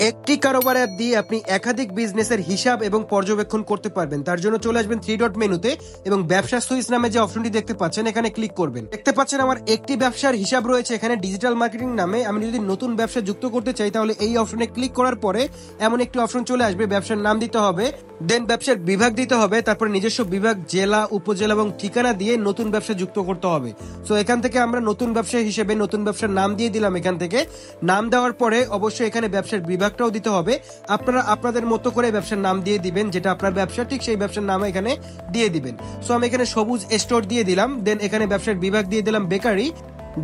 একটি কারোবার অ্যাপ দিয়ে আপনি একাধিক বিজনেসের হিসাব এবং পর্যবেক্ষণ করতে পারবেন। তার জন্য চলে আসবেন থ্রি ডট মেনুতে এবং ব্যবসা সুইচ নামে যে অপশনটি দেখতে পাচ্ছেন এখানে ক্লিক করবেন। দেখতে পাচ্ছেন আমার একটি ব্যবসার হিসাব রয়েছে এখানে ডিজিটাল মার্কেটিং নামে। আমি যদি নতুন ব্যবসা যুক্ত করতে চাই তাহলে এই অপশনে ক্লিক করার পরে এমন একটি অপশন চলে আসবে, ব্যবসার নাম দিতে হবে, দেন ব্যবসার বিভাগ দিতে হবে, তারপরে নিজস্ব বিভাগ, জেলা, উপজেলা এবং ঠিকানা দিয়ে নতুন ব্যবসা যুক্ত করতে হবে। সো এখান থেকে আমরা নতুন ব্যবসা হিসেবে নতুন ব্যবসার নাম দিয়ে দিলাম। এখান থেকে নাম দেওয়ার পরে অবশ্যই এখানে ব্যবসার বিভাগটাও দিতে হবে। আপনারা আপনাদের মতো করে ব্যবসার নাম দিয়ে দিবেন, যেটা আপনার ব্যবসা ঠিক সেই ব্যবসার নাম এখানে দিয়ে দিবেন। সো আমি এখানে সবুজ স্টোর দিয়ে দিলাম, দেন এখানে ব্যবসার বিভাগ দিয়ে দিলাম বেকারি।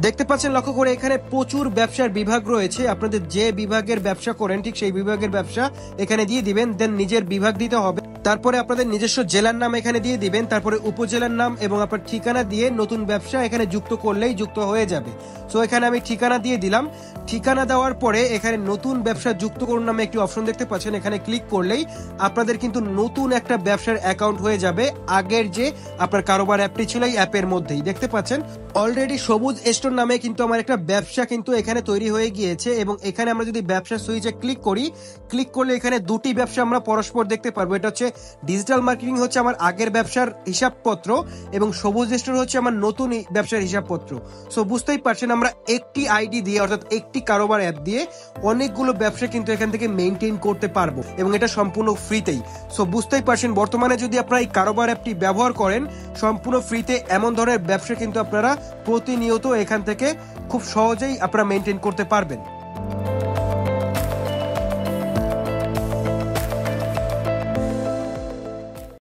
দেখতে পাচ্ছেন লক্ষ্য করে এখানে প্রচুর ব্যবসার বিভাগ রয়েছে, আপনাদের যে বিভাগের ব্যবসা করেন ঠিক সেই বিভাগের ব্যবসা এখানে দিয়ে দিবেন, দেন নিজের বিভাগ দিতে হবে, তারপরে আপনাদের নিজস্ব জেলার নাম এখানে দিয়ে দিবেন, তারপরে উপজেলার নাম এবং আপনার ঠিকানা দিয়ে নতুন ব্যবসা এখানে যুক্ত করলেই যুক্ত হয়ে যাবে। সো এখানে আমি ঠিকানা দিয়ে দিলাম। ঠিকানা দেওয়ার পরে এখানে নতুন ব্যবসা যুক্ত করুন নামে একটি অপশন দেখতে পাচ্ছেন, এখানে ক্লিক করলেই আপনাদের কিন্তু নতুন একটা ব্যবসার অ্যাকাউন্ট হয়ে যাবে। আগের যে আপনার কারোবার অ্যাপটি ছিল এই অ্যাপের মধ্যেই দেখতে পাচ্ছেন অলরেডি সবুজ স্টোর নামে কিন্তু আমার একটা ব্যবসা কিন্তু এখানে তৈরি হয়ে গিয়েছে। এবং এখানে আমরা যদি ব্যবসা সুইচে ক্লিক করি, ক্লিক করলে এখানে দুটি ব্যবসা আমরা পরস্পর দেখতে পারবো। এটা হচ্ছে ডিজিটাল মার্কেটিং হচ্ছে আমার আগের ব্যবসার হিসাবপত্র এবং সবুজ স্টোর হচ্ছে আমার নতুন ব্যবসার হিসাবপত্র। সো বুঝতেই পারছেন আমরা একটি আইডি দিয়ে অর্থাৎ একটি কারোবার অ্যাপ দিয়ে অনেকগুলো ব্যবসা কিন্তু এখান থেকে মেইনটেইন করতে পারবো এবং এটা সম্পূর্ণ ফ্রিতেই। সো বুঝতেই পারছেন বর্তমানে যদি আপনারা এই কারোবার অ্যাপটি ব্যবহার করেন সম্পূর্ণ ফ্রিতে, এমন ধরনের ব্যবসা কিন্তু আপনারা প্রতিনিয়ত এখান থেকে খুব সহজেই আপনারা মেইনটেইন করতে পারবেন।